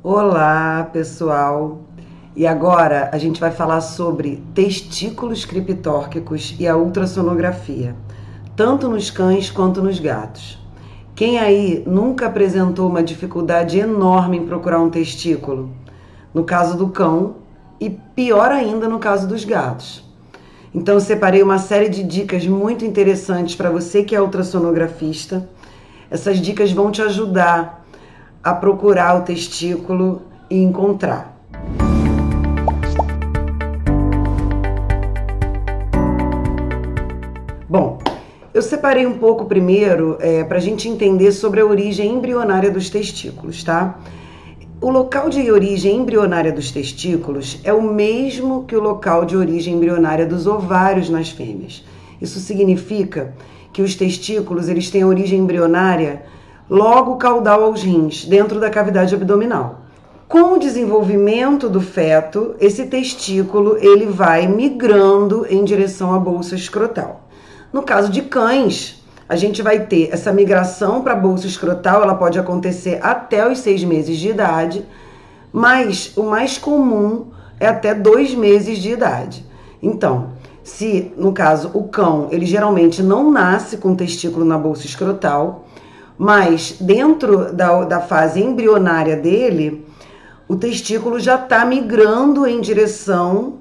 Olá, pessoal! E agora a gente vai falar sobre testículos criptórquicos e a ultrassonografia, tanto nos cães quanto nos gatos. Quem aí nunca apresentou uma dificuldade enorme em procurar um testículo? No caso do cão e pior ainda no caso dos gatos. Então eu separei uma série de dicas muito interessantes para você que é ultrassonografista. Essas dicas vão te ajudar a procurar o testículo e encontrar. Bom, eu separei um pouco primeiro para a gente entender sobre a origem embrionária dos testículos, tá? O local de origem embrionária dos testículos é o mesmo que o local de origem embrionária dos ovários nas fêmeas. Isso significa que os testículos eles têm a origem embrionária logo caudal aos rins, dentro da cavidade abdominal. Com o desenvolvimento do feto, esse testículo ele vai migrando em direção à bolsa escrotal. No caso de cães, a gente vai ter essa migração para a bolsa escrotal, ela pode acontecer até os 6 meses de idade, mas o mais comum é até 2 meses de idade. Então, se no caso o cão, ele geralmente não nasce com testículo na bolsa escrotal, mas dentro da fase embrionária dele, o testículo já está migrando em direção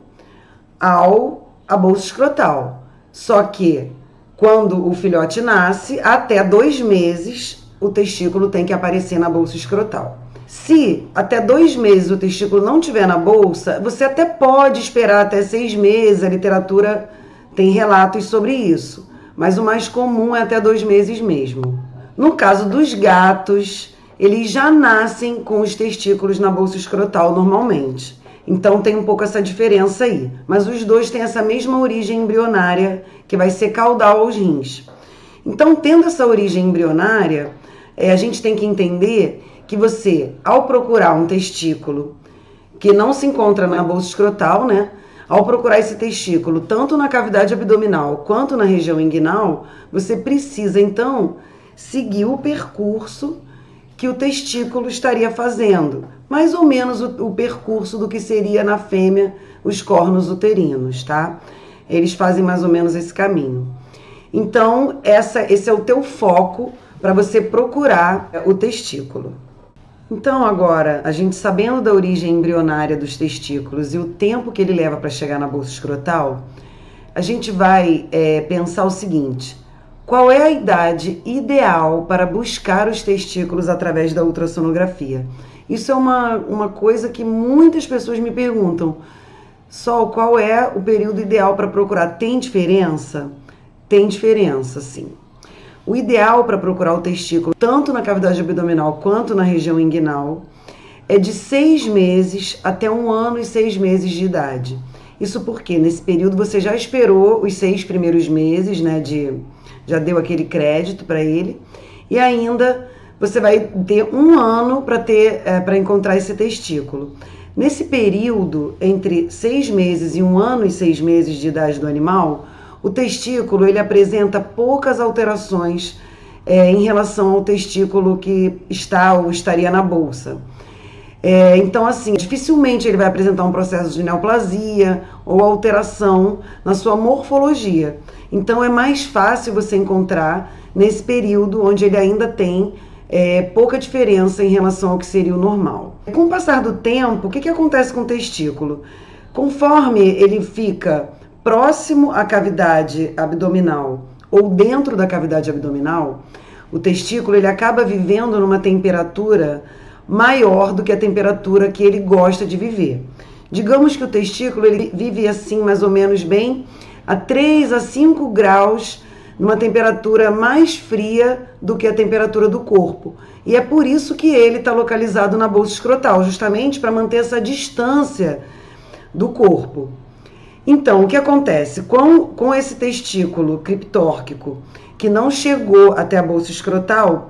à bolsa escrotal. Só que quando o filhote nasce, até 2 meses, o testículo tem que aparecer na bolsa escrotal. Se até 2 meses o testículo não estiver na bolsa, você até pode esperar até 6 meses, a literatura tem relatos sobre isso, mas o mais comum é até 2 meses mesmo. No caso dos gatos, eles já nascem com os testículos na bolsa escrotal normalmente. Então tem um pouco essa diferença aí. Mas os dois têm essa mesma origem embrionária, que vai ser caudal aos rins. Então, tendo essa origem embrionária, a gente tem que entender que você, ao procurar um testículo que não se encontra na bolsa escrotal, né? Ao procurar esse testículo, tanto na cavidade abdominal quanto na região inguinal, você precisa, então, seguir o percurso que o testículo estaria fazendo, mais ou menos o percurso do que seria na fêmea os cornos uterinos, tá? Eles fazem mais ou menos esse caminho. Então, esse é o teu foco para você procurar o testículo. Então, agora, a gente sabendo da origem embrionária dos testículos e o tempo que ele leva para chegar na bolsa escrotal, a gente vai pensar o seguinte: qual é a idade ideal para buscar os testículos através da ultrassonografia? Isso é uma coisa que muitas pessoas me perguntam. Sol, qual é o período ideal para procurar? Tem diferença? Tem diferença, sim. O ideal para procurar o testículo, tanto na cavidade abdominal quanto na região inguinal, é de 6 meses até 1 ano e 6 meses de idade. Isso porque nesse período você já esperou os 6 primeiros meses, né, já deu aquele crédito para ele, e ainda você vai ter 1 ano para encontrar esse testículo. Nesse período, entre 6 meses e 1 ano e 6 meses de idade do animal, o testículo ele apresenta poucas alterações em relação ao testículo que está ou estaria na bolsa. Então, assim, dificilmente ele vai apresentar um processo de neoplasia ou alteração na sua morfologia. Então, é mais fácil você encontrar nesse período onde ele ainda tem pouca diferença em relação ao que seria o normal. Com o passar do tempo, o que acontece com o testículo? Conforme ele fica próximo à cavidade abdominal ou dentro da cavidade abdominal, o testículo ele acaba vivendo numa temperatura maior do que a temperatura que ele gosta de viver. Digamos que o testículo ele vive assim mais ou menos bem a 3 a 5 graus, numa temperatura mais fria do que a temperatura do corpo. E é por isso que ele está localizado na bolsa escrotal, justamente para manter essa distância do corpo. Então, o que acontece? Com esse testículo criptórquico que não chegou até a bolsa escrotal,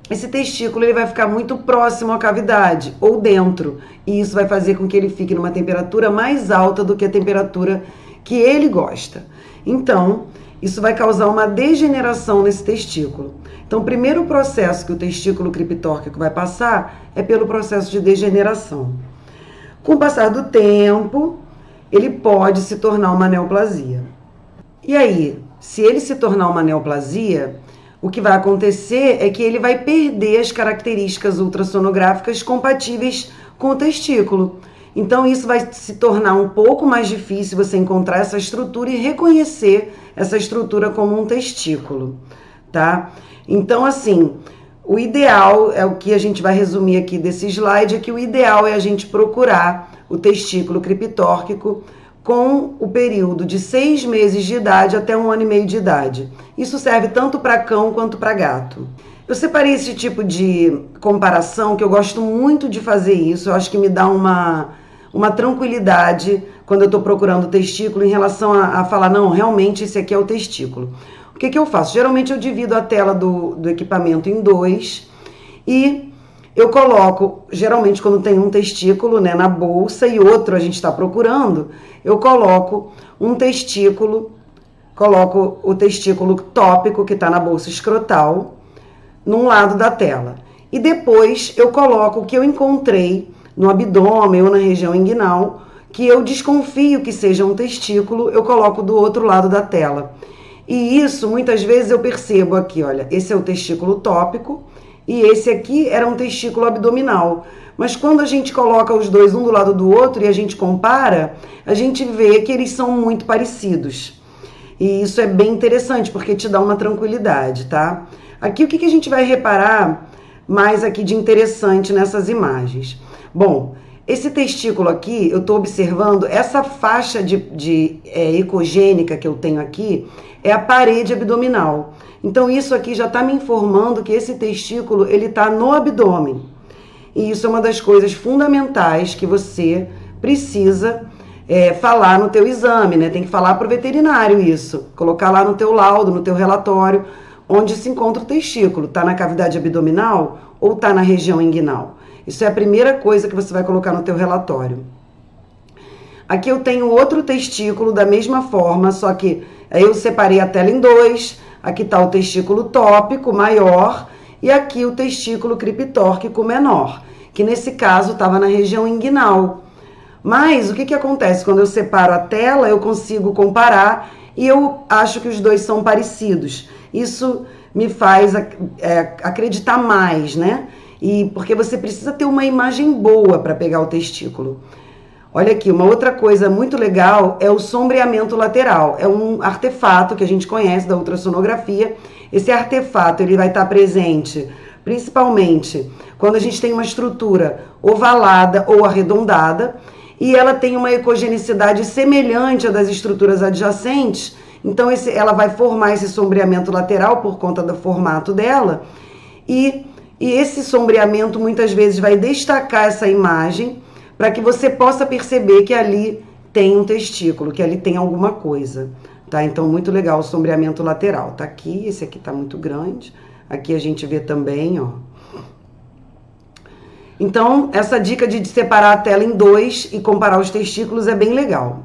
esse testículo ele vai ficar muito próximo à cavidade ou dentro, e isso vai fazer com que ele fique numa temperatura mais alta do que a temperatura que ele gosta. Então, isso vai causar uma degeneração nesse testículo. Então, o primeiro processo que o testículo criptórquico vai passar é pelo processo de degeneração. Com o passar do tempo, ele pode se tornar uma neoplasia. E aí, se ele se tornar uma neoplasia, o que vai acontecer é que ele vai perder as características ultrassonográficas compatíveis com o testículo. Então, isso vai se tornar um pouco mais difícil você encontrar essa estrutura e reconhecer essa estrutura como um testículo, tá? Então, assim, o ideal, é o que a gente vai resumir aqui desse slide, é que o ideal é a gente procurar o testículo criptórquico com o período de 6 meses de idade até 1 ano e meio de idade. Isso serve tanto para cão quanto para gato. Eu separei esse tipo de comparação, que eu gosto muito de fazer isso, eu acho que me dá uma tranquilidade quando eu estou procurando o testículo em relação a falar, não, realmente esse aqui é o testículo. O que eu faço? Geralmente eu divido a tela do equipamento em 2 e eu coloco, geralmente quando tem um testículo, né, na bolsa e outro a gente está procurando, eu coloco um testículo, coloco o testículo tópico que está na bolsa escrotal num lado da tela. E depois eu coloco o que eu encontrei no abdômen ou na região inguinal, que eu desconfio que seja um testículo, eu coloco do outro lado da tela. E isso, muitas vezes, eu percebo aqui, olha, esse é o testículo tópico e esse aqui era um testículo abdominal. Mas quando a gente coloca os dois um do lado do outro e a gente compara, a gente vê que eles são muito parecidos. E isso é bem interessante, porque te dá uma tranquilidade, tá? Aqui, o que a gente vai reparar mais aqui de interessante nessas imagens? Bom, esse testículo aqui, eu estou observando, essa faixa ecogênica que eu tenho aqui é a parede abdominal. Então, isso aqui já está me informando que esse testículo, ele está no abdômen. E isso é uma das coisas fundamentais que você precisa falar no teu exame, né? Tem que falar para o veterinário isso, colocar lá no teu laudo, no teu relatório, onde se encontra o testículo. Está na cavidade abdominal ou está na região inguinal? Isso é a primeira coisa que você vai colocar no teu relatório. Aqui eu tenho outro testículo da mesma forma, só que eu separei a tela em 2. Aqui está o testículo tópico maior e aqui o testículo criptórquico menor, que nesse caso estava na região inguinal. Mas o que acontece? Quando eu separo a tela, eu consigo comparar e eu acho que os dois são parecidos. Isso me faz acreditar mais, né? E porque você precisa ter uma imagem boa para pegar o testículo. Olha aqui, uma outra coisa muito legal é o sombreamento lateral. É um artefato que a gente conhece da ultrassonografia. Esse artefato ele vai estar presente principalmente quando a gente tem uma estrutura ovalada ou arredondada e ela tem uma ecogenicidade semelhante à das estruturas adjacentes. Então ela vai formar esse sombreamento lateral por conta do formato dela e esse sombreamento muitas vezes vai destacar essa imagem para que você possa perceber que ali tem um testículo, que ali tem alguma coisa, tá? Então, muito legal o sombreamento lateral. Tá aqui, esse aqui tá muito grande. Aqui a gente vê também, ó. Então, essa dica de separar a tela em 2 e comparar os testículos é bem legal.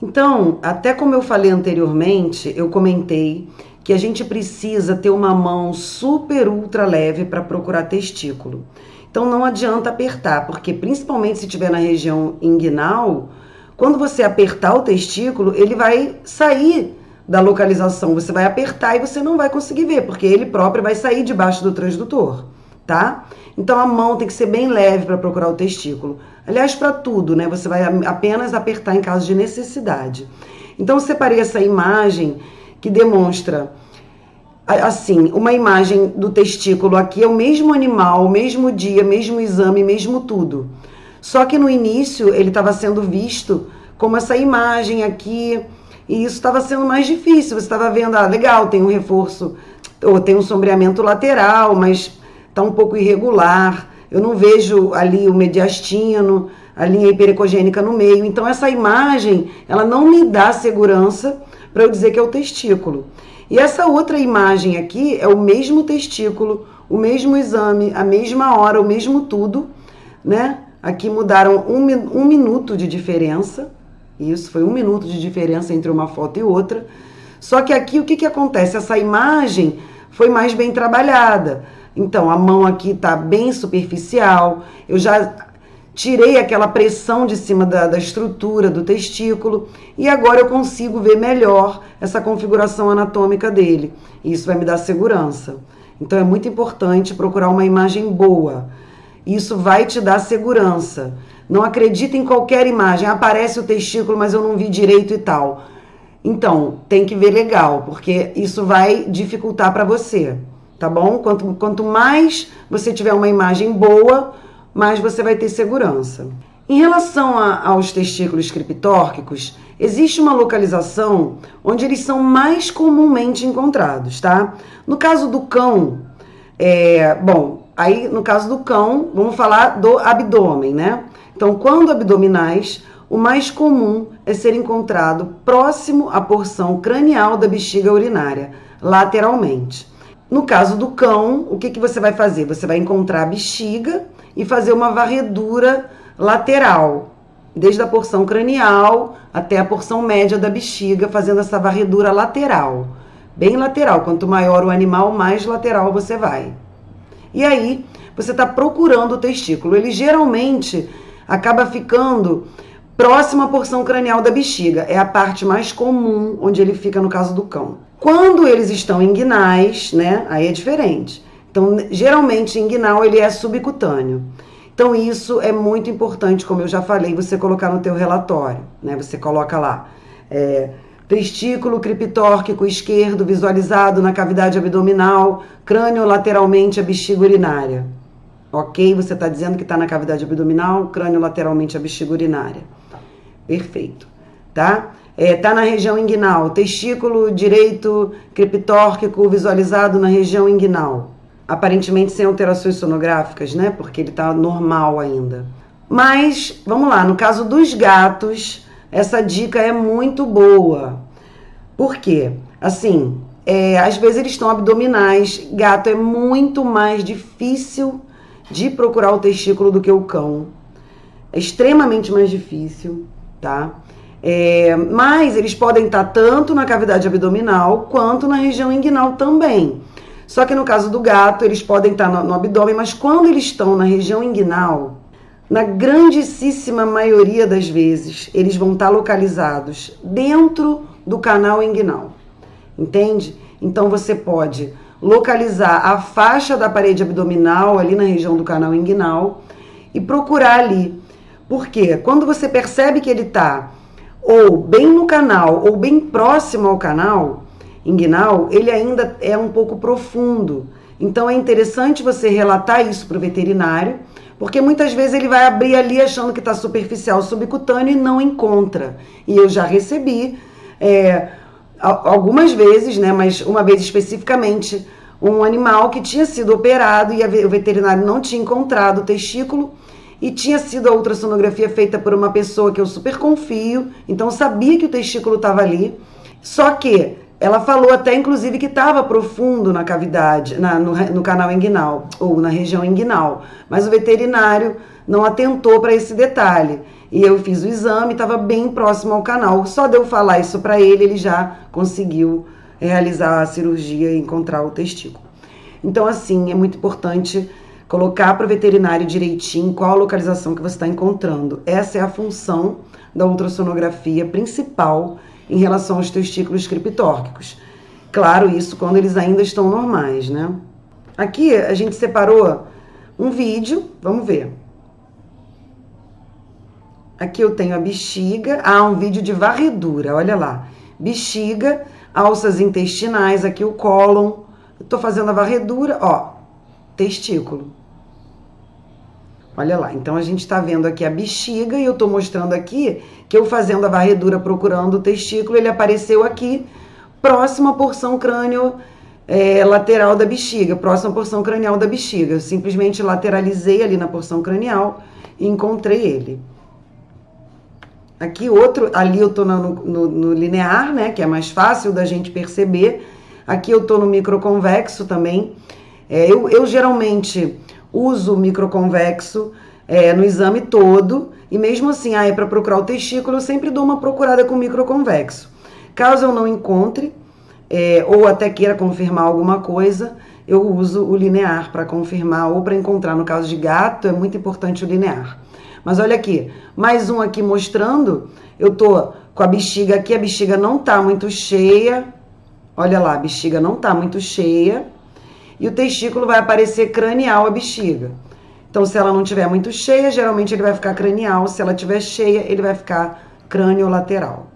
Então, até como eu falei anteriormente, eu comentei que a gente precisa ter uma mão super ultra leve para procurar testículo. Então não adianta apertar, porque principalmente se estiver na região inguinal, quando você apertar o testículo, ele vai sair da localização. Você vai apertar e você não vai conseguir ver, porque ele próprio vai sair debaixo do transdutor, tá? Então a mão tem que ser bem leve para procurar o testículo. Aliás, para tudo, né? Você vai apenas apertar em caso de necessidade. Então eu separei essa imagem que demonstra, assim, uma imagem do testículo aqui, é o mesmo animal, o mesmo dia, mesmo exame, mesmo tudo. Só que no início ele estava sendo visto como essa imagem aqui, e isso estava sendo mais difícil. Você estava vendo, legal, tem um reforço, ou tem um sombreamento lateral, mas está um pouco irregular. Eu não vejo ali o mediastino, a linha hiperecogênica no meio. Então essa imagem, ela não me dá segurança para eu dizer que é o testículo. E essa outra imagem aqui é o mesmo testículo, o mesmo exame, a mesma hora, o mesmo tudo, né? Aqui mudaram um minuto de diferença. Isso, foi 1 minuto de diferença entre uma foto e outra. Só que aqui o que acontece? Essa imagem foi mais bem trabalhada. Então, a mão aqui está bem superficial, eu já tirei aquela pressão de cima da estrutura do testículo e agora eu consigo ver melhor essa configuração anatômica dele. E isso vai me dar segurança. Então, é muito importante procurar uma imagem boa. Isso vai te dar segurança. Não acredita em qualquer imagem. Aparece o testículo, mas eu não vi direito e tal. Então, tem que ver legal, porque isso vai dificultar para você, tá bom? Quanto mais você tiver uma imagem boa, mais você vai ter segurança. Em relação aos testículos criptórquicos, existe uma localização onde eles são mais comumente encontrados, tá? No caso do cão, no caso do cão, vamos falar do abdômen, né? Então, quando abdominais, o mais comum é ser encontrado próximo à porção cranial da bexiga urinária, lateralmente. No caso do cão, o que você vai fazer? Você vai encontrar a bexiga e fazer uma varredura lateral, desde a porção cranial até a porção média da bexiga, fazendo essa varredura lateral, bem lateral. Quanto maior o animal, mais lateral você vai. E aí, você está procurando o testículo. Ele geralmente acaba ficando próximo à porção cranial da bexiga. É a parte mais comum onde ele fica no caso do cão. Quando eles estão inguinais, né, aí é diferente. Então, geralmente, inguinal, ele é subcutâneo. Então, isso é muito importante, como eu já falei, você colocar no teu relatório, né? Você coloca lá, testículo criptórquico esquerdo visualizado na cavidade abdominal, crânio lateralmente a bexiga urinária. Ok? Você está dizendo que está na cavidade abdominal, crânio lateralmente a bexiga urinária. Perfeito. Tá? Tá na região inguinal, testículo direito criptórquico visualizado na região inguinal. Aparentemente sem alterações sonográficas, né? Porque ele tá normal ainda. Mas, vamos lá, no caso dos gatos, essa dica é muito boa. Por quê? Assim, às vezes eles estão abdominais. Gato é muito mais difícil de procurar o testículo do que o cão. É extremamente mais difícil, tá? Mas eles podem estar tanto na cavidade abdominal quanto na região inguinal também. Só que no caso do gato, eles podem estar no abdômen, mas quando eles estão na região inguinal, na grandíssima maioria das vezes, eles vão estar localizados dentro do canal inguinal. Entende? Então você pode localizar a faixa da parede abdominal ali na região do canal inguinal e procurar ali. Por quê? Quando você percebe que ele está ou bem no canal ou bem próximo ao canal inguinal, ele ainda é um pouco profundo. Então é interessante você relatar isso para o veterinário, porque muitas vezes ele vai abrir ali achando que está superficial, subcutâneo e não encontra. E eu já recebi algumas vezes, né, mas uma vez especificamente, um animal que tinha sido operado e o veterinário não tinha encontrado o testículo e tinha sido a ultrassonografia feita por uma pessoa que eu super confio, então sabia que o testículo estava ali, só que ela falou até, inclusive, que estava profundo na cavidade, no canal inguinal, ou na região inguinal. Mas o veterinário não atentou para esse detalhe. E eu fiz o exame, estava bem próximo ao canal. Só de eu falar isso para ele, ele já conseguiu realizar a cirurgia e encontrar o testículo. Então, assim, é muito importante colocar para o veterinário direitinho qual a localização que você está encontrando. Essa é a função da ultrassonografia principal em relação aos testículos criptórquicos. Claro, isso quando eles ainda estão normais, né? Aqui a gente separou um vídeo, vamos ver. Aqui eu tenho a bexiga, um vídeo de varredura, olha lá. Bexiga, alças intestinais, aqui o cólon. Eu tô fazendo a varredura, ó, testículo. Olha lá, então a gente tá vendo aqui a bexiga e eu tô mostrando aqui que eu fazendo a varredura procurando o testículo, ele apareceu aqui, próximo à porção crânio lateral da bexiga, próxima à porção cranial da bexiga. Eu simplesmente lateralizei ali na porção cranial e encontrei ele. Aqui outro, ali eu tô no linear, né, que é mais fácil da gente perceber. Aqui eu tô no microconvexo também. Eu geralmente uso o microconvexo no exame todo, e mesmo assim, para procurar o testículo, eu sempre dou uma procurada com o microconvexo. Caso eu não encontre, ou até queira confirmar alguma coisa, eu uso o linear para confirmar ou para encontrar. No caso de gato, é muito importante o linear. Mas olha aqui, mais um aqui mostrando, eu tô com a bexiga aqui, a bexiga não tá muito cheia. Olha lá, a bexiga não tá muito cheia. E o testículo vai aparecer cranial a bexiga. Então, se ela não tiver muito cheia, geralmente ele vai ficar cranial. Se ela tiver cheia, ele vai ficar crânio-lateral.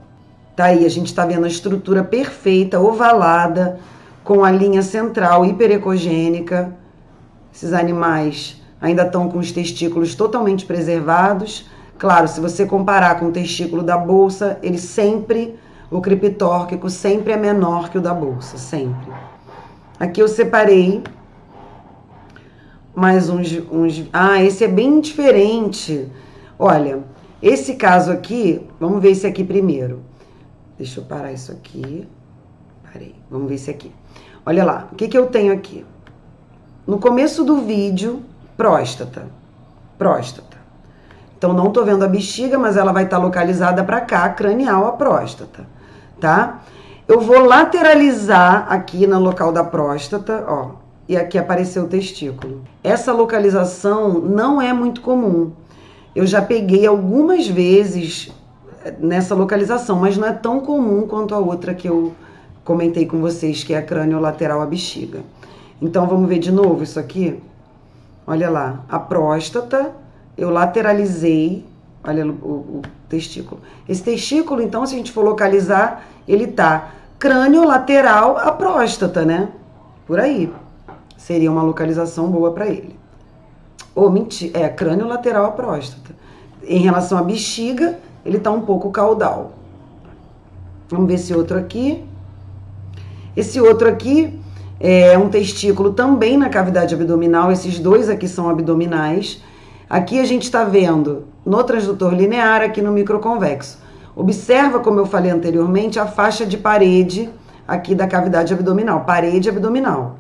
Tá aí, a gente tá vendo a estrutura perfeita, ovalada, com a linha central hiperecogênica. Esses animais ainda estão com os testículos totalmente preservados. Claro, se você comparar com o testículo da bolsa, ele sempre, o criptórquico sempre é menor que o da bolsa, sempre. Aqui eu separei mais uns... esse é bem diferente. Olha, esse caso aqui, vamos ver esse aqui primeiro. Deixa eu parar isso aqui. Parei, vamos ver esse aqui. Olha lá, o que eu tenho aqui? No começo do vídeo, próstata. Então, não tô vendo a bexiga, mas ela vai estar localizada para cá, cranial a próstata, tá? Eu vou lateralizar aqui no local da próstata, ó, e aqui apareceu o testículo. Essa localização não é muito comum. Eu já peguei algumas vezes nessa localização, mas não é tão comum quanto a outra que eu comentei com vocês, que é a crânio lateral à bexiga. Então, vamos ver de novo isso aqui? Olha lá, a próstata, eu lateralizei, olha o testículo. Esse testículo, então, se a gente for localizar, ele tá crânio lateral à próstata, né? Por aí. Seria uma localização boa para ele. Ou mentira, crânio lateral à próstata. Em relação à bexiga, ele tá um pouco caudal. Vamos ver esse outro aqui. Esse outro aqui é um testículo também na cavidade abdominal. Esses dois aqui são abdominais. Aqui a gente está vendo no transdutor linear, aqui no microconvexo. Observa, como eu falei anteriormente, a faixa de parede aqui da cavidade abdominal, parede abdominal.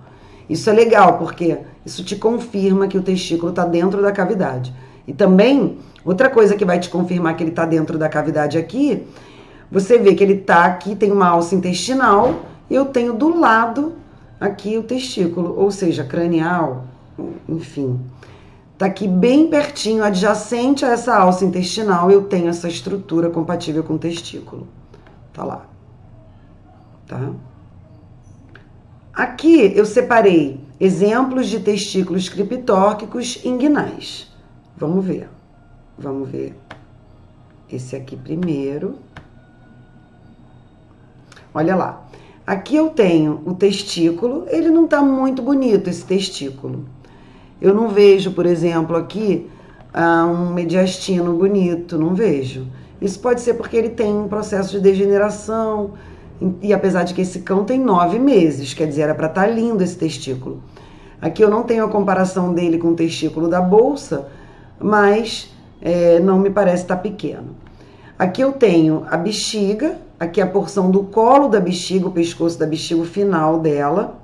Isso é legal, porque isso te confirma que o testículo está dentro da cavidade. E também, outra coisa que vai te confirmar que ele está dentro da cavidade aqui, você vê que ele está aqui, tem uma alça intestinal, e eu tenho do lado aqui o testículo, ou seja, cranial, enfim. Tá aqui bem pertinho, adjacente a essa alça intestinal, eu tenho essa estrutura compatível com o testículo. Tá lá. Tá? Aqui eu separei exemplos de testículos criptórquicos inguinais. Vamos ver. Vamos ver esse aqui primeiro. Olha lá. Aqui eu tenho o testículo, ele não tá muito bonito, esse testículo. Eu não vejo, por exemplo, aqui um mediastino bonito, não vejo. Isso pode ser porque ele tem um processo de degeneração, e apesar de que esse cão tem 9 meses, quer dizer, era para estar lindo esse testículo. Aqui eu não tenho a comparação dele com o testículo da bolsa, mas não me parece estar pequeno. Aqui eu tenho a bexiga, aqui a porção do colo da bexiga, o pescoço da bexiga, o final dela.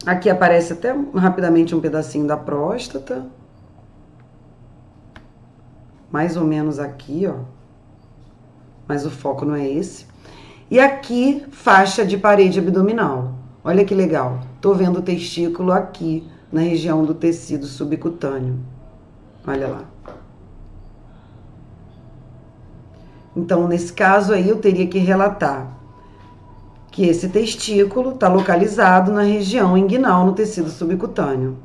Aqui aparece até rapidamente um pedacinho da próstata. Mais ou menos aqui, ó. Mas o foco não é esse. E aqui, faixa de parede abdominal. Olha que legal. Tô vendo o testículo aqui, na região do tecido subcutâneo. Olha lá. Então, nesse caso aí, eu teria que relatar que esse testículo está localizado na região inguinal, no tecido subcutâneo.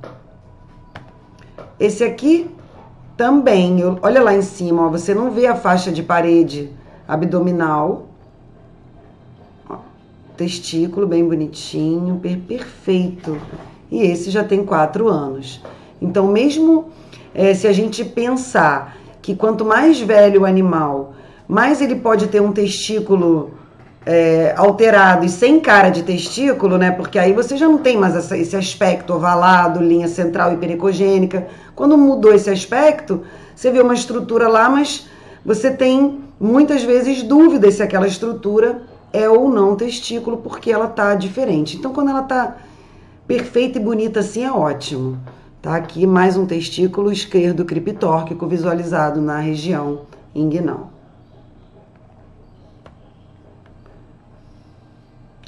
Esse aqui também, olha lá em cima, ó, você não vê a faixa de parede abdominal. Ó, testículo bem bonitinho, perfeito. E esse já tem 4 anos. Então, mesmo se a gente pensar que quanto mais velho o animal, mais ele pode ter um testículo alterado e sem cara de testículo, né? Porque aí você já não tem mais esse aspecto ovalado, linha central hiperecogênica. Quando mudou esse aspecto, você vê uma estrutura lá, mas você tem muitas vezes dúvidas se aquela estrutura é ou não testículo, porque ela tá diferente. Então, quando ela tá perfeita e bonita assim, é ótimo. Tá aqui mais um testículo esquerdo criptórquico visualizado na região inguinal.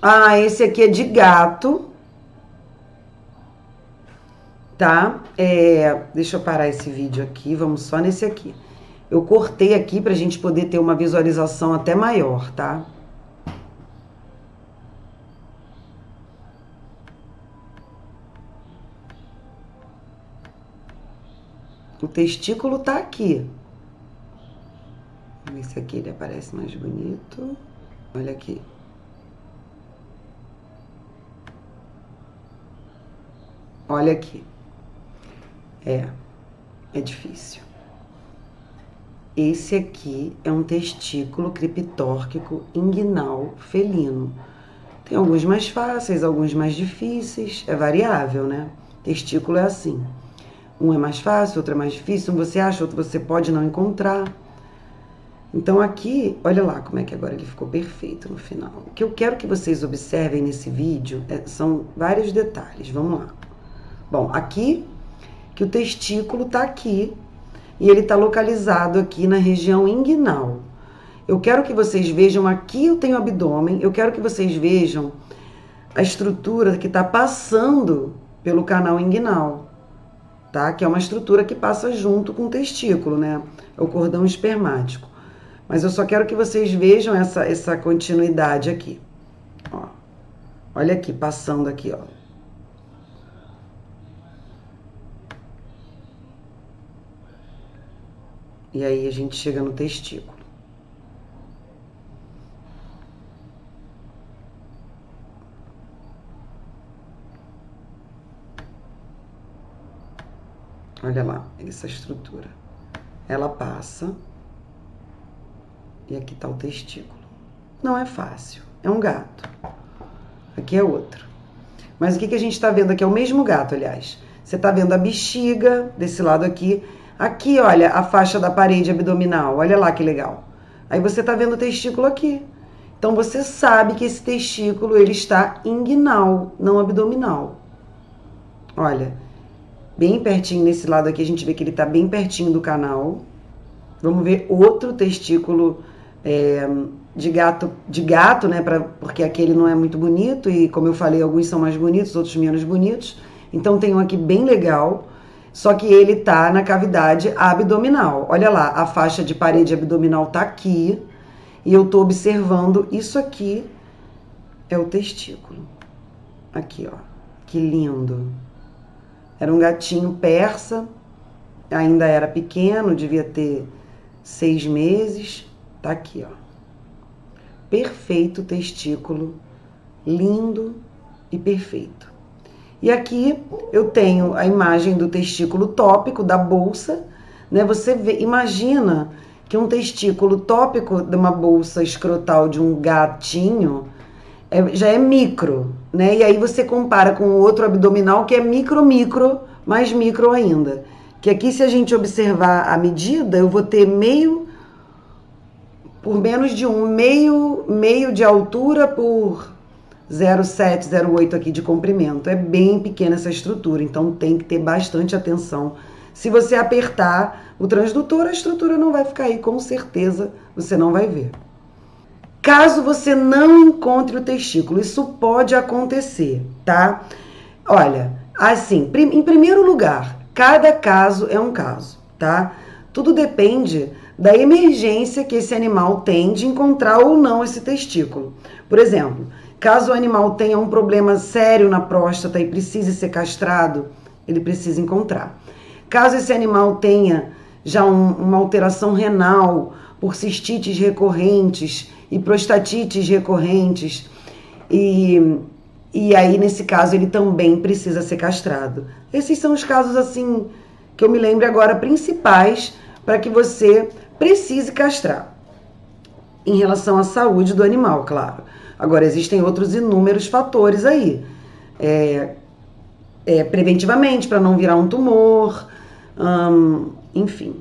Ah, esse aqui é de gato. Tá? Deixa eu parar esse vídeo aqui, vamos só nesse aqui. Eu cortei aqui pra gente poder ter uma visualização até maior, tá? O testículo tá aqui. Esse aqui ele aparece mais bonito. Olha aqui. Olha aqui. É difícil. Esse aqui é um testículo criptórquico inguinal felino. Tem alguns mais fáceis, alguns mais difíceis. É variável, né? Testículo é assim. Um é mais fácil, outro é mais difícil. Um você acha, outro você pode não encontrar. Então aqui, olha lá como é que agora ele ficou perfeito no final. O que eu quero que vocês observem nesse vídeo são vários detalhes. Vamos lá. Bom, aqui, que o testículo tá aqui e ele tá localizado aqui na região inguinal. Eu quero que vocês vejam, aqui eu tenho abdômen, eu quero que vocês vejam a estrutura que tá passando pelo canal inguinal, tá? Que é uma estrutura que passa junto com o testículo, né? É o cordão espermático. Mas eu só quero que vocês vejam essa continuidade aqui. Ó. Olha aqui, passando aqui, ó. E aí a gente chega no testículo. Olha lá, essa estrutura. Ela passa. E aqui tá o testículo. Não é fácil. É um gato. Aqui é outro. Mas o que a gente tá vendo aqui? É o mesmo gato, aliás. Você tá vendo a bexiga desse lado aqui. Aqui, olha, a faixa da parede abdominal. Olha lá que legal. Aí você tá vendo o testículo aqui. Então você sabe que esse testículo ele está inguinal, não abdominal. Olha, bem pertinho nesse lado aqui a gente vê que ele tá bem pertinho do canal. Vamos ver outro testículo de gato, né? Porque aquele não é muito bonito e, como eu falei, alguns são mais bonitos, outros menos bonitos. Então tem um aqui bem legal, só que ele tá na cavidade abdominal. Olha lá, a faixa de parede abdominal tá aqui e eu tô observando isso aqui é o testículo. Aqui, ó, que lindo. Era um gatinho persa, ainda era pequeno, devia ter 6 meses. Tá aqui, ó. Perfeito testículo, lindo e perfeito. E aqui eu tenho a imagem do testículo tópico da bolsa, né? Você imagina que um testículo tópico de uma bolsa escrotal de um gatinho já é micro, né? E aí você compara com o outro abdominal que é micro, mais micro ainda. Que aqui, se a gente observar a medida, eu vou ter por menos de meio de altura por 0,7, 0,8 aqui de comprimento. É bem pequena essa estrutura, então tem que ter bastante atenção. Se você apertar o transdutor, a estrutura não vai ficar aí, com certeza você não vai ver. Caso você não encontre o testículo, isso pode acontecer, tá? Olha, assim, em primeiro lugar, cada caso é um caso, tá? Tudo depende da emergência que esse animal tem de encontrar ou não esse testículo. Por exemplo, caso o animal tenha um problema sério na próstata e precise ser castrado, ele precisa encontrar. Caso esse animal tenha já uma alteração renal por cistites recorrentes e prostatites recorrentes, e aí, nesse caso, ele também precisa ser castrado. Esses são os casos, assim, que eu me lembro agora, principais para que você precise castrar. Em relação à saúde do animal, claro. Agora, existem outros inúmeros fatores aí. Preventivamente, para não virar um tumor, enfim.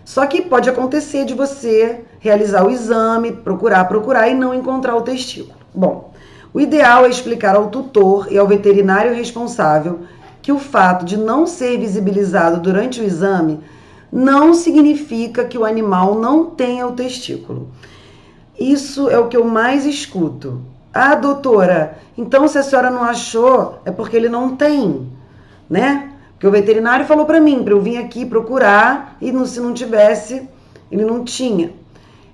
Só que pode acontecer de você realizar o exame, procurar e não encontrar o testículo. Bom, o ideal é explicar ao tutor e ao veterinário responsável que o fato de não ser visibilizado durante o exame não significa que o animal não tenha o testículo. Isso é o que eu mais escuto. Ah, doutora, então se a senhora não achou, é porque ele não tem, né? Porque o veterinário falou para mim, para eu vir aqui procurar e se não tivesse, ele não tinha.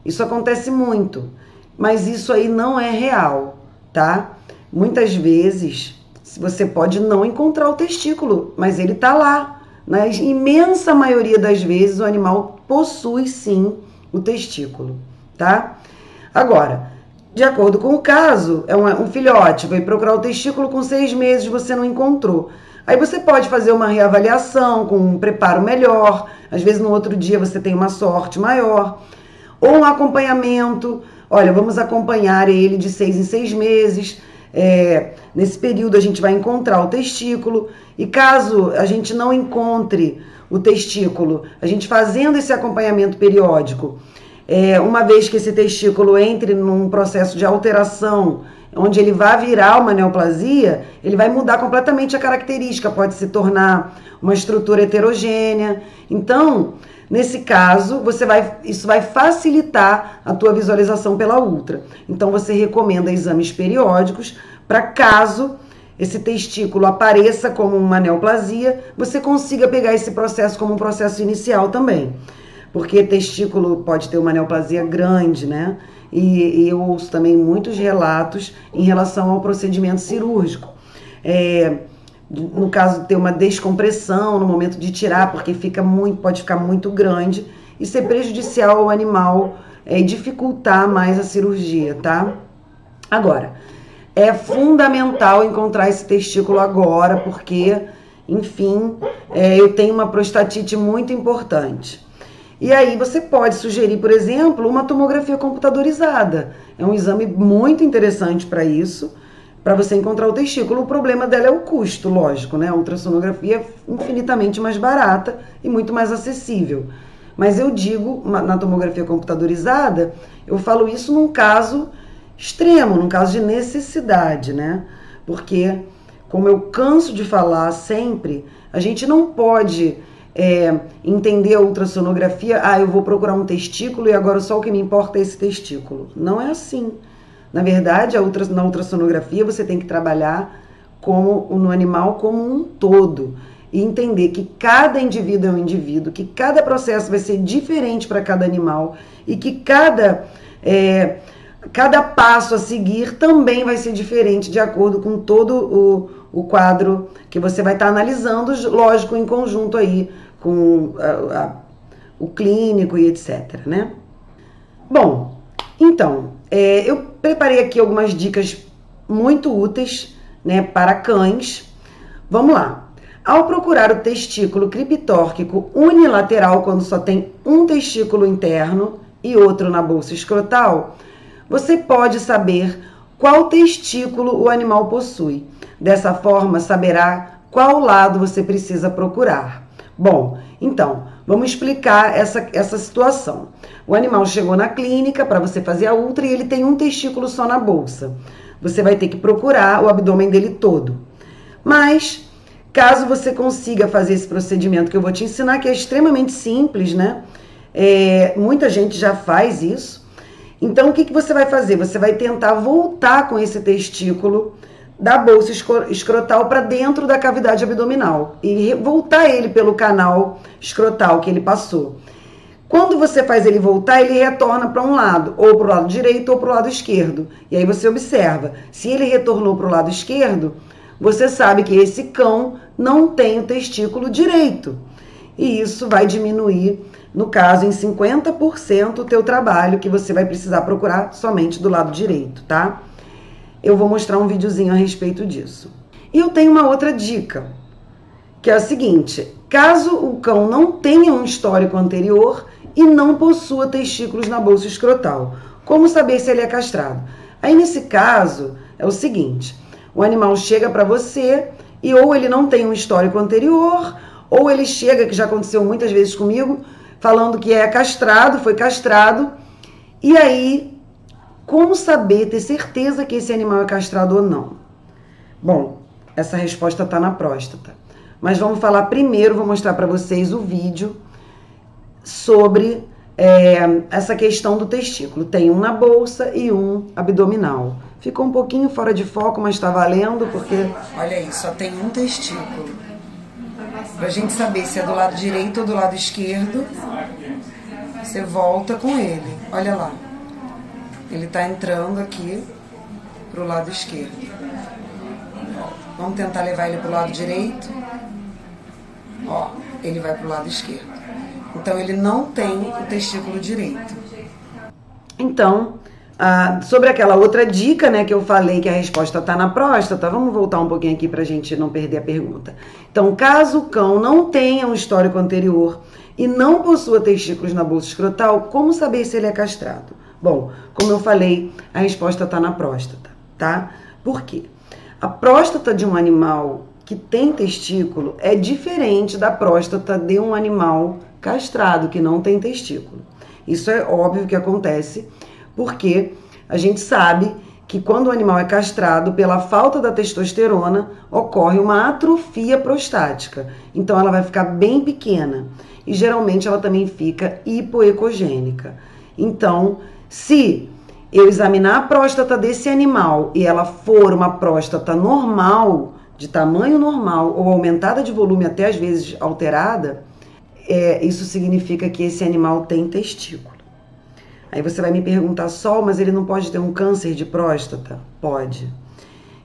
Isso acontece muito, mas isso aí não é real, tá? Muitas vezes você pode não encontrar o testículo, mas ele tá lá. Na imensa maioria das vezes o animal possui sim o testículo, tá? Agora, de acordo com o caso, é um filhote, vai procurar o testículo com 6 meses, você não encontrou. Aí você pode fazer uma reavaliação com um preparo melhor, às vezes no outro dia você tem uma sorte maior, ou um acompanhamento, olha, vamos acompanhar ele de 6 em 6 meses, nesse período a gente vai encontrar o testículo, e caso a gente não encontre o testículo, a gente fazendo esse acompanhamento periódico, uma vez que esse testículo entre num processo de alteração, onde ele vai virar uma neoplasia, ele vai mudar completamente a característica, pode se tornar uma estrutura heterogênea. Então, nesse caso, isso vai facilitar a tua visualização pela ultra. Então, você recomenda exames periódicos para caso esse testículo apareça como uma neoplasia, você consiga pegar esse processo como um processo inicial também. Porque testículo pode ter uma neoplasia grande, né? E eu ouço também muitos relatos em relação ao procedimento cirúrgico. No caso de ter uma descompressão no momento de tirar, porque pode ficar muito grande e ser prejudicial ao animal e dificultar mais a cirurgia, tá? Agora, é fundamental encontrar esse testículo agora, porque, enfim, eu tenho uma prostatite muito importante. E aí você pode sugerir, por exemplo, uma tomografia computadorizada. É um exame muito interessante para isso, para você encontrar o testículo. O problema dela é o custo, lógico, né? A ultrassonografia é infinitamente mais barata e muito mais acessível. Mas eu digo, na tomografia computadorizada, eu falo isso num caso extremo, num caso de necessidade, né? Porque, como eu canso de falar sempre, a gente não pode entender a ultrassonografia, eu vou procurar um testículo e agora só o que me importa é esse testículo. Não é assim. Na verdade, na ultrassonografia você tem que trabalhar no animal como um todo e entender que cada indivíduo é um indivíduo, que cada processo vai ser diferente para cada animal e que cada passo a seguir também vai ser diferente de acordo com todo o quadro que você vai estar analisando, lógico, em conjunto aí com o clínico e etc, né? Bom, então, eu preparei aqui algumas dicas muito úteis, né, para cães. Vamos lá. Ao procurar o testículo criptórquico unilateral, quando só tem um testículo interno e outro na bolsa escrotal, você pode saber qual testículo o animal possui. Dessa forma, saberá qual lado você precisa procurar. Bom, então, vamos explicar essa situação. O animal chegou na clínica para você fazer a ultra e ele tem um testículo só na bolsa. Você vai ter que procurar o abdômen dele todo. Mas, caso você consiga fazer esse procedimento que eu vou te ensinar, que é extremamente simples, né? Muita gente já faz isso. Então, o que você vai fazer? Você vai tentar voltar com esse testículo da bolsa escrotal para dentro da cavidade abdominal e voltar ele pelo canal escrotal que ele passou. Quando você faz ele voltar, ele retorna para um lado, ou para o lado direito ou para o lado esquerdo. E aí você observa, se ele retornou para o lado esquerdo, você sabe que esse cão não tem o testículo direito. E isso vai diminuir, no caso, em 50% o teu trabalho, que você vai precisar procurar somente do lado direito, tá? Eu vou mostrar um videozinho a respeito disso. E eu tenho uma outra dica, que é o seguinte: caso o cão não tenha um histórico anterior e não possua testículos na bolsa escrotal, como saber se ele é castrado? Aí nesse caso é o seguinte: o animal chega para você e ou ele não tem um histórico anterior, ou ele chega, que já aconteceu muitas vezes comigo, falando que é castrado, foi castrado, e aí como saber, ter certeza que esse animal é castrado ou não? Bom, essa resposta está na próstata. Mas vamos falar primeiro, vou mostrar para vocês o vídeo sobre essa questão do testículo. Tem um na bolsa e um abdominal. Ficou um pouquinho fora de foco, mas tá valendo, porque... Olha aí, só tem um testículo. Pra gente saber se é do lado direito ou do lado esquerdo, você volta com ele. Olha lá. Ele tá entrando aqui pro lado esquerdo. Vamos tentar levar ele pro lado direito. Ó, ele vai pro lado esquerdo. Então, ele não tem o testículo direito. Então, sobre aquela outra dica, né, que eu falei que a resposta está na próstata, vamos voltar um pouquinho aqui para a gente não perder a pergunta. Então, caso o cão não tenha um histórico anterior e não possua testículos na bolsa escrotal, como saber se ele é castrado? Bom, como eu falei, a resposta está na próstata, tá? Por quê? A próstata de um animal que tem testículo é diferente da próstata de um animal castrado, que não tem testículo. Isso é óbvio que acontece, porque a gente sabe que quando o animal é castrado, pela falta da testosterona, ocorre uma atrofia prostática. Então ela vai ficar bem pequena e geralmente ela também fica hipoecogênica. Então, se eu examinar a próstata desse animal e ela for uma próstata normal, de tamanho normal ou aumentada de volume, até às vezes alterada, isso significa que esse animal tem testículo. Aí você vai me perguntar, Sol, mas ele não pode ter um câncer de próstata? Pode.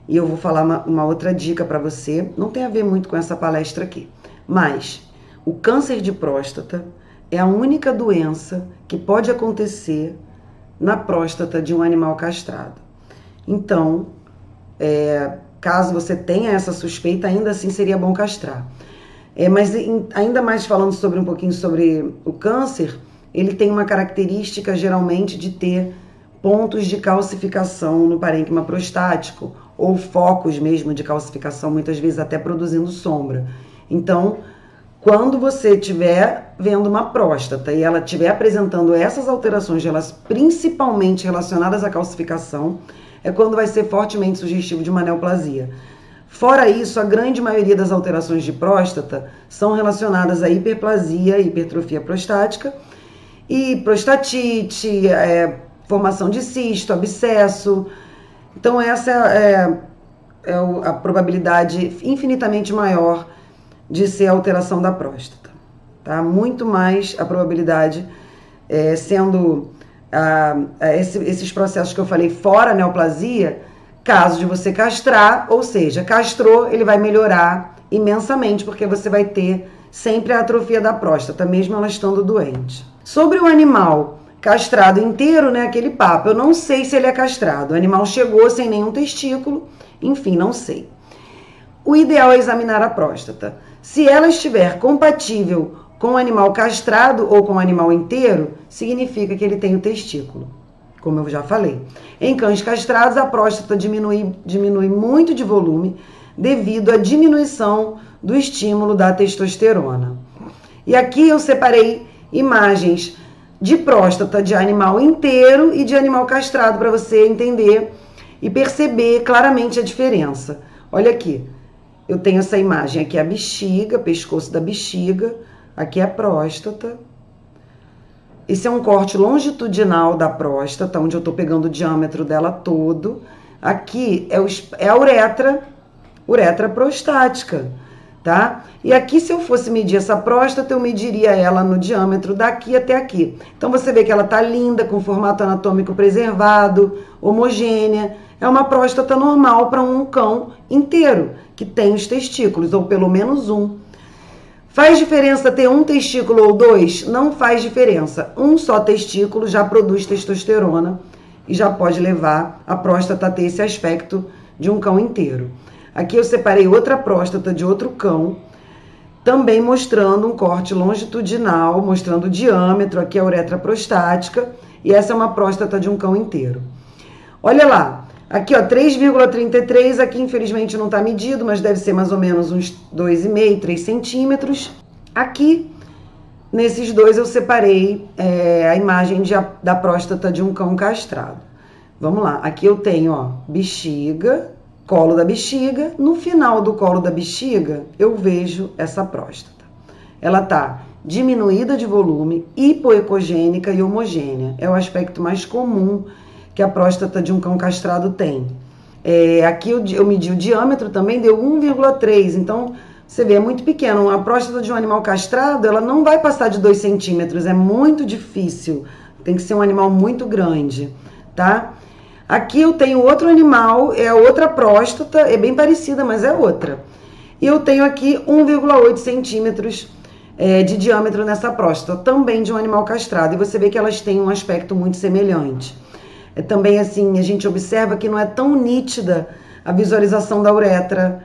E eu vou falar uma outra dica para você, não tem a ver muito com essa palestra aqui, mas o câncer de próstata é a única doença que pode acontecer na próstata de um animal castrado. Então, caso você tenha essa suspeita, ainda assim seria bom castrar. Mas ainda mais falando um pouquinho sobre o câncer, ele tem uma característica geralmente de ter pontos de calcificação no parênquima prostático, ou focos mesmo de calcificação, muitas vezes até produzindo sombra. Então, quando você estiver vendo uma próstata e ela estiver apresentando essas alterações, elas principalmente relacionadas à calcificação, é quando vai ser fortemente sugestivo de uma neoplasia. Fora isso, a grande maioria das alterações de próstata são relacionadas à hiperplasia, hipertrofia prostática, e prostatite, formação de cisto, abscesso. Então essa é a probabilidade infinitamente maior de ser a alteração da próstata, tá? Muito mais a probabilidade sendo esses processos que eu falei fora a neoplasia, caso de você castrar, ou seja, castrou, ele vai melhorar imensamente, porque você vai ter sempre a atrofia da próstata, mesmo ela estando doente. Sobre o animal castrado inteiro, né, aquele papo, eu não sei se ele é castrado. O animal chegou sem nenhum testículo, enfim, não sei. O ideal é examinar a próstata. Se ela estiver compatível com o animal castrado ou com o animal inteiro, significa que ele tem o testículo, como eu já falei. Em cães castrados, a próstata diminui muito de volume devido à diminuição do estímulo da testosterona. E aqui eu separei imagens de próstata de animal inteiro e de animal castrado para você entender e perceber claramente a diferença. Olha aqui, eu tenho essa imagem, aqui é a bexiga, pescoço da bexiga, aqui é a próstata. Esse é um corte longitudinal da próstata, onde eu estou pegando o diâmetro dela todo. Aqui é a uretra prostática, tá? E aqui, se eu fosse medir essa próstata, eu mediria ela no diâmetro daqui até aqui. Então, você vê que ela tá linda, com formato anatômico preservado, homogênea. É uma próstata normal para um cão inteiro, que tem os testículos, ou pelo menos um. Faz diferença ter um testículo ou dois? Não faz diferença. Um só testículo já produz testosterona e já pode levar a próstata a ter esse aspecto de um cão inteiro. Aqui eu separei outra próstata de outro cão, também mostrando um corte longitudinal, mostrando o diâmetro, aqui é a uretra prostática, e essa é uma próstata de um cão inteiro. Olha lá, aqui ó, 3,33, aqui infelizmente não está medido, mas deve ser mais ou menos uns 2,5, 3 centímetros. Aqui, nesses dois eu separei a imagem da próstata de um cão castrado. Vamos lá, aqui eu tenho ó, bexiga, colo da bexiga, no final do colo da bexiga eu vejo essa próstata. Ela tá diminuída de volume, hipoecogênica e homogênea. É o aspecto mais comum que a próstata de um cão castrado tem. Aqui eu medi o diâmetro também, deu 1,3, então você vê, é muito pequeno. A próstata de um animal castrado, ela não vai passar de 2 centímetros, é muito difícil, tem que ser um animal muito grande, tá? Aqui eu tenho outro animal, é outra próstata, é bem parecida, mas é outra. E eu tenho aqui 1,8 centímetros de diâmetro nessa próstata, também de um animal castrado. E você vê que elas têm um aspecto muito semelhante. Também assim, a gente observa que não é tão nítida a visualização da uretra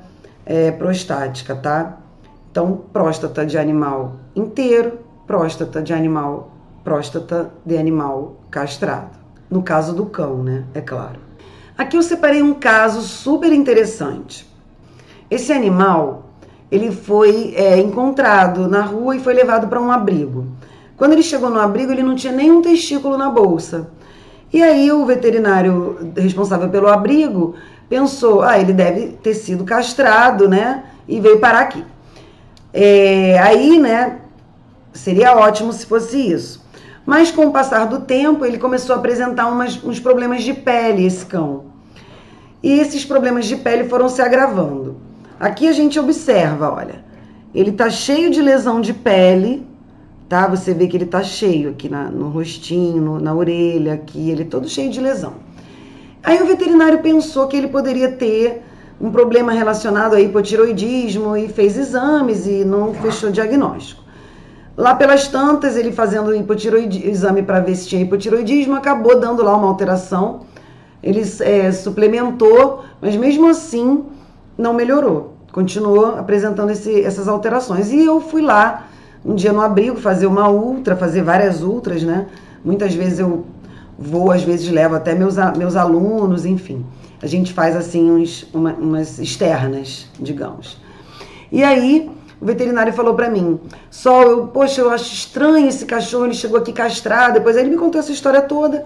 prostática, tá? Então, próstata de animal inteiro, próstata de animal castrado. No caso do cão, né? É claro. Aqui eu separei um caso super interessante. Esse animal, ele foi encontrado na rua e foi levado para um abrigo. Quando ele chegou no abrigo, ele não tinha nenhum testículo na bolsa. E aí o veterinário responsável pelo abrigo pensou, ele deve ter sido castrado, né? E veio parar aqui. Aí, né, seria ótimo se fosse isso. Mas com o passar do tempo, ele começou a apresentar uns problemas de pele, esse cão. E esses problemas de pele foram se agravando. Aqui a gente observa, olha, ele tá cheio de lesão de pele, tá? Você vê que ele tá cheio aqui no rostinho, na orelha, aqui, ele todo cheio de lesão. Aí o veterinário pensou que ele poderia ter um problema relacionado a hipotiroidismo e fez exames e não fechou diagnóstico. Lá pelas tantas, ele fazendo exame para ver se tinha hipotiroidismo, acabou dando lá uma alteração. Ele suplementou, mas mesmo assim não melhorou. Continuou apresentando essas alterações. E eu fui lá um dia no abrigo fazer uma ultra, fazer várias ultras, né? Muitas vezes eu vou, às vezes levo até meus alunos, enfim. A gente faz assim umas externas, digamos. E aí o veterinário falou pra mim, poxa, eu acho estranho esse cachorro, ele chegou aqui castrado. Depois ele me contou essa história toda.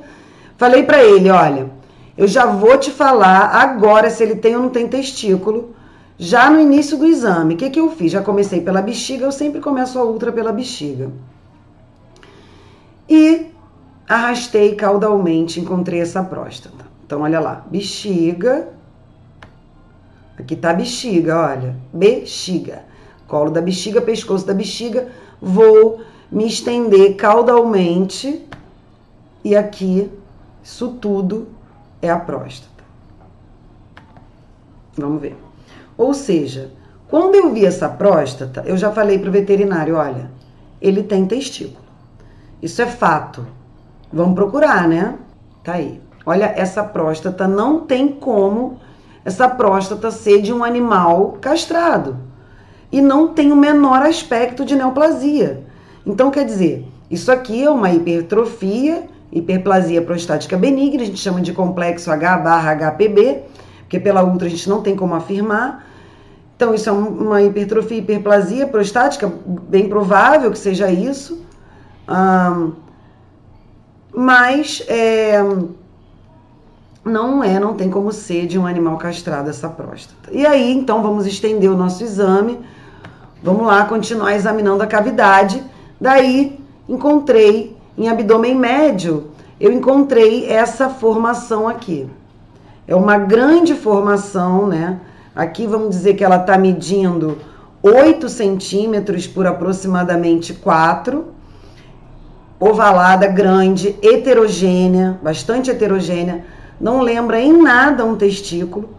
Falei pra ele, olha, eu já vou te falar agora se ele tem ou não tem testículo, já no início do exame. O que eu fiz? Já comecei pela bexiga, eu sempre começo a ultra pela bexiga. E arrastei caudalmente, encontrei essa próstata. Então, olha lá, bexiga. Aqui tá a bexiga, olha, bexiga. Colo da bexiga, pescoço da bexiga. Vou me estender caudalmente. E aqui, isso tudo é a próstata. Vamos ver. Ou seja, quando eu vi essa próstata, eu já falei pro veterinário, olha, ele tem testículo. Isso é fato. Vamos procurar, né? Tá aí. Olha, essa próstata não tem como essa próstata ser de um animal castrado. E não tem o menor aspecto de neoplasia. Então, quer dizer, isso aqui é uma hipertrofia, hiperplasia prostática benigna, a gente chama de complexo H/HPB, porque pela ultra a gente não tem como afirmar. Então, isso é uma hipertrofia, hiperplasia prostática, bem provável que seja isso. Mas não tem como ser de um animal castrado essa próstata. E aí, então, vamos estender o nosso exame. Vamos lá, continuar examinando a cavidade. Daí, encontrei, em abdômen médio, eu encontrei essa formação aqui. É uma grande formação, né? Aqui vamos dizer que ela está medindo 8 centímetros por aproximadamente 4. Ovalada, grande, heterogênea, bastante heterogênea. Não lembra em nada um testículo.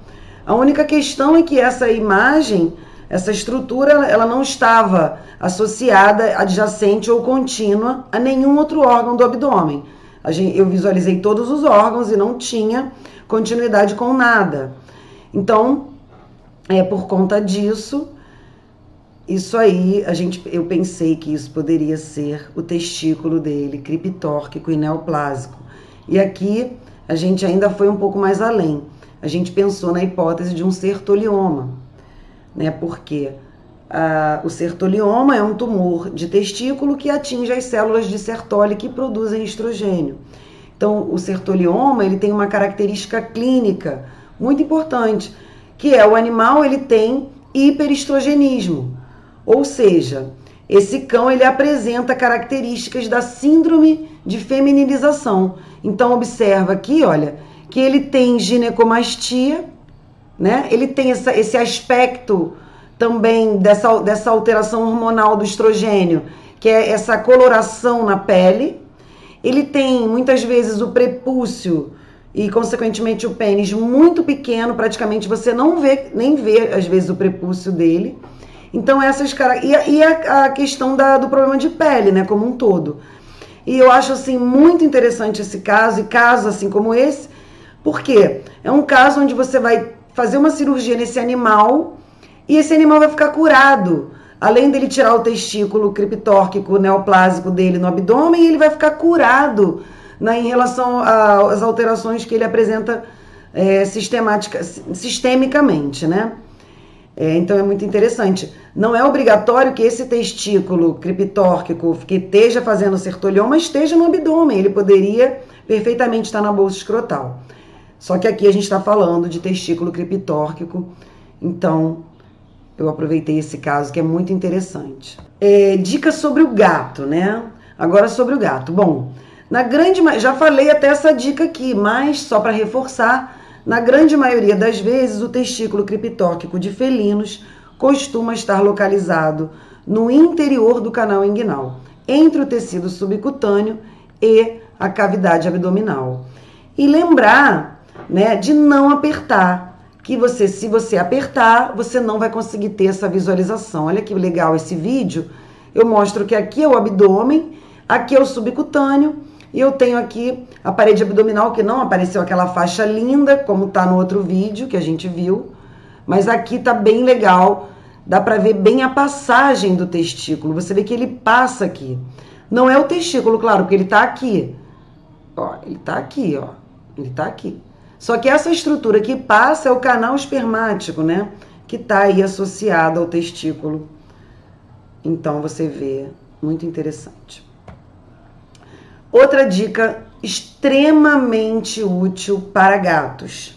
A única questão é que essa imagem, essa estrutura, ela não estava associada, adjacente ou contínua a nenhum outro órgão do abdômen. Eu visualizei todos os órgãos e não tinha continuidade com nada. Então, por conta disso, isso aí, eu pensei que isso poderia ser o testículo dele, criptórquico e neoplásico. E aqui a gente ainda foi um pouco mais além. A gente pensou na hipótese de um sertolioma, né? Porque o sertolioma é um tumor de testículo que atinge as células de Sertoli que produzem estrogênio. Então, o sertolioma, ele tem uma característica clínica muito importante, que é o animal, ele tem hiperestrogenismo. Ou seja, esse cão ele apresenta características da síndrome de feminilização. Então observa aqui, olha, que ele tem ginecomastia, né? Ele tem esse aspecto também dessa alteração hormonal do estrogênio, que é essa coloração na pele. Ele tem muitas vezes o prepúcio e consequentemente o pênis muito pequeno, praticamente você não vê, nem vê às vezes o prepúcio dele. Então essas e a questão do problema de pele, né, como um todo. E eu acho assim muito interessante esse caso, e casos assim como esse, porque é um caso onde você vai fazer uma cirurgia nesse animal e esse animal vai ficar curado. Além dele tirar o testículo criptórquico neoplásico dele no abdômen, ele vai ficar curado em relação às alterações que ele apresenta sistemicamente, né? Então é muito interessante. Não é obrigatório que esse testículo criptórquico que esteja fazendo sertolioma esteja no abdômen. Ele poderia perfeitamente estar na bolsa escrotal. Só que aqui a gente está falando de testículo criptórquico. Então eu aproveitei esse caso que é muito interessante. Dicas sobre o gato, né? Agora sobre o gato. Bom, já falei até essa dica aqui, mas só para reforçar, na grande maioria das vezes o testículo criptórquico de felinos costuma estar localizado no interior do canal inguinal, entre o tecido subcutâneo e a cavidade abdominal. E lembrar, né, de não apertar, que se você apertar, você não vai conseguir ter essa visualização. Olha que legal esse vídeo. Eu mostro que aqui é o abdômen, aqui é o subcutâneo, e eu tenho aqui a parede abdominal, que não apareceu aquela faixa linda, como tá no outro vídeo que a gente viu, mas aqui tá bem legal, dá pra ver bem a passagem do testículo, você vê que ele passa aqui. Não é o testículo, claro, porque ele tá aqui. Ó, ele tá aqui, ó. Ele tá aqui. Só que essa estrutura que passa é o canal espermático, né? Que tá aí associado ao testículo. Então você vê, muito interessante. Outra dica extremamente útil para gatos.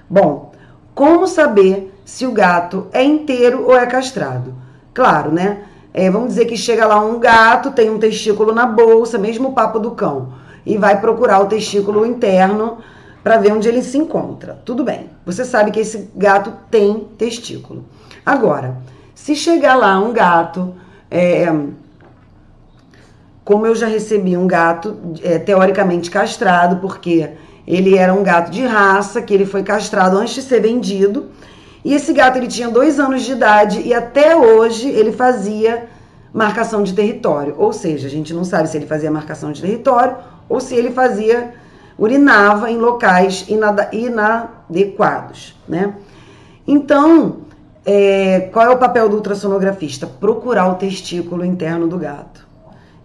Bom, como saber se o gato é inteiro ou é castrado? Claro, né? Vamos dizer que chega lá um gato, tem um testículo na bolsa, mesmo o papo do cão, e vai procurar o testículo interno para ver onde ele se encontra. Tudo bem, você sabe que esse gato tem testículo. Agora, se chegar lá um gato, como eu já recebi um gato teoricamente castrado, porque ele era um gato de raça, que ele foi castrado antes de ser vendido, e esse gato ele tinha 2 anos de idade e até hoje ele fazia marcação de território, ou seja, a gente não sabe se ele fazia marcação de território ou se ele urinava em locais inadequados, né? Então, qual é o papel do ultrassonografista? Procurar o testículo interno do gato.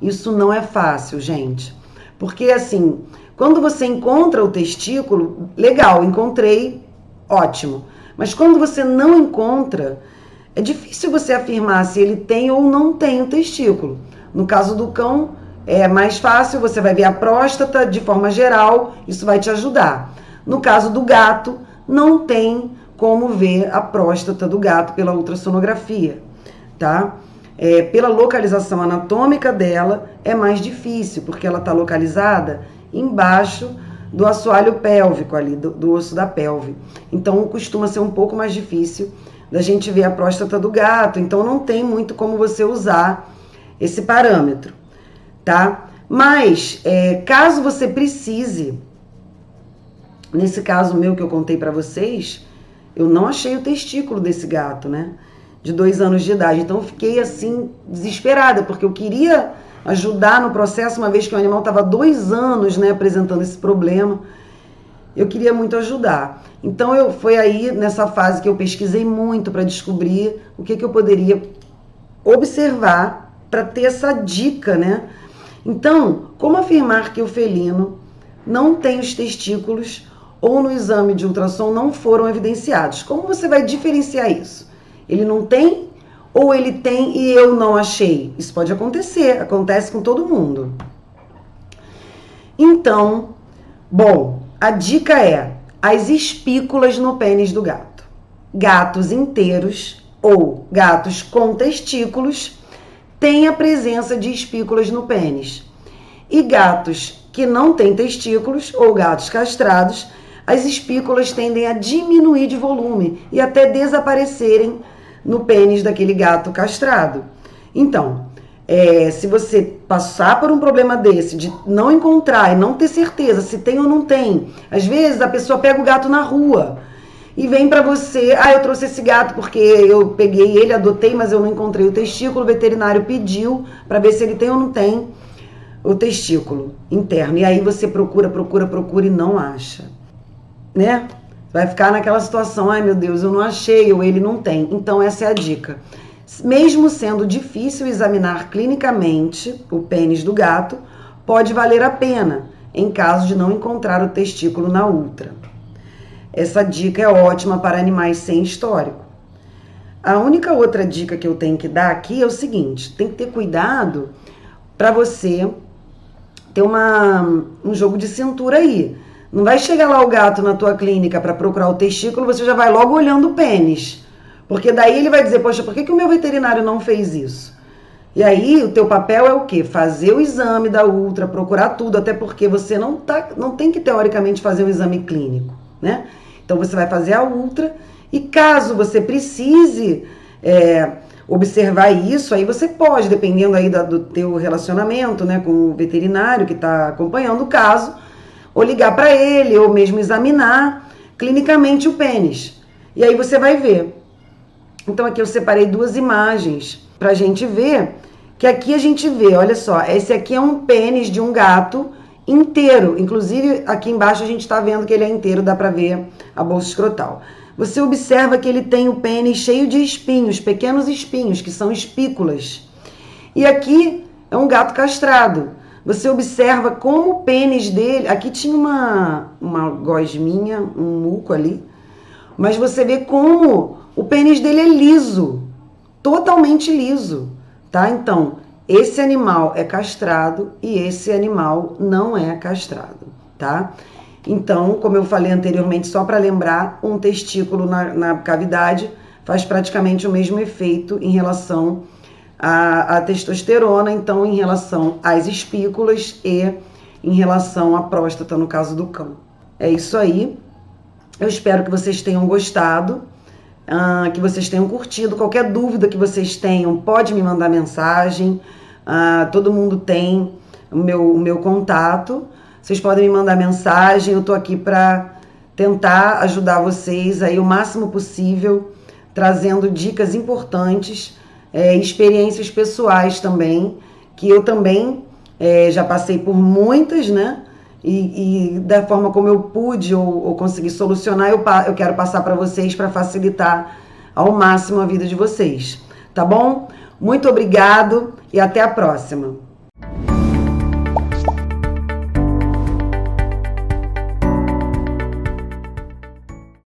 Isso não é fácil, gente, porque assim, quando você encontra o testículo, legal, encontrei, ótimo, mas quando você não encontra, é difícil você afirmar se ele tem ou não tem o testículo. No caso do cão, é mais fácil, você vai ver a próstata de forma geral, isso vai te ajudar. No caso do gato, não tem como ver a próstata do gato pela ultrassonografia, tá? Pela localização anatômica dela, é mais difícil, porque ela está localizada embaixo do assoalho pélvico ali, do osso da pelve. Então, costuma ser um pouco mais difícil da gente ver a próstata do gato, então não tem muito como você usar esse parâmetro, tá? Mas, caso você precise, nesse caso meu que eu contei pra vocês, eu não achei o testículo desse gato, né? De 2 anos de idade, então eu fiquei assim, desesperada, porque eu queria ajudar no processo, uma vez que o animal estava 2 anos, né, apresentando esse problema, eu queria muito ajudar. Então foi aí nessa fase que eu pesquisei muito para descobrir o que eu poderia observar para ter essa dica, né? Então, como afirmar que o felino não tem os testículos ou no exame de ultrassom não foram evidenciados? Como você vai diferenciar isso? Ele não tem ou ele tem e eu não achei? Isso pode acontecer, acontece com todo mundo. Então, bom, a dica é as espículas no pênis do gato. Gatos inteiros ou gatos com testículos tem a presença de espículas no pênis. E gatos que não têm testículos ou gatos castrados, as espículas tendem a diminuir de volume e até desaparecerem no pênis daquele gato castrado. Então, se você passar por um problema desse, de não encontrar e não ter certeza se tem ou não tem, às vezes a pessoa pega o gato na rua e vem pra você, eu trouxe esse gato porque eu peguei ele, adotei, mas eu não encontrei o testículo, o veterinário pediu pra ver se ele tem ou não tem o testículo interno. E aí você procura e não acha, né? Vai ficar naquela situação, ai meu Deus, eu não achei, ou ele não tem. Então essa é a dica. Mesmo sendo difícil examinar clinicamente o pênis do gato, pode valer a pena em caso de não encontrar o testículo na ultra. Essa dica é ótima para animais sem histórico. A única outra dica que eu tenho que dar aqui é o seguinte: tem que ter cuidado para você ter um jogo de cintura aí. Não vai chegar lá o gato na tua clínica para procurar o testículo, você já vai logo olhando o pênis. Porque daí ele vai dizer, poxa, por que o meu veterinário não fez isso? E aí o teu papel é o quê? Fazer o exame da ultra, procurar tudo, até porque você não tem que teoricamente fazer um exame clínico, né? Então você vai fazer a ultra e caso você precise observar isso, aí você pode, dependendo aí do teu relacionamento, né, com o veterinário que está acompanhando o caso, ou ligar para ele, ou mesmo examinar clinicamente o pênis. E aí você vai ver. Então aqui eu separei 2 imagens pra gente ver, que aqui a gente vê, olha só, esse aqui é um pênis de um gato inteiro, inclusive aqui embaixo a gente tá vendo que ele é inteiro, dá pra ver a bolsa escrotal. Você observa que ele tem o pênis cheio de espinhos, pequenos espinhos, que são espículas. E aqui é um gato castrado. Você observa como o pênis dele, aqui tinha uma gosminha, um muco ali, mas você vê como o pênis dele é liso, totalmente liso, tá? Então, esse animal é castrado e esse animal não é castrado, tá? Então, como eu falei anteriormente, só para lembrar, um testículo na cavidade faz praticamente o mesmo efeito em relação à testosterona, então em relação às espículas e em relação à próstata, no caso do cão. É isso aí. Eu espero que vocês tenham gostado, que vocês tenham curtido. Qualquer dúvida que vocês tenham, pode me mandar mensagem. Todo mundo tem o meu contato. Vocês podem me mandar mensagem. Eu tô aqui para tentar ajudar vocês aí o máximo possível, trazendo dicas importantes, experiências pessoais também, que eu também já passei por muitas, né? E da forma como eu pude ou consegui solucionar, eu quero passar para vocês para facilitar ao máximo a vida de vocês, tá bom? Muito obrigado e até a próxima.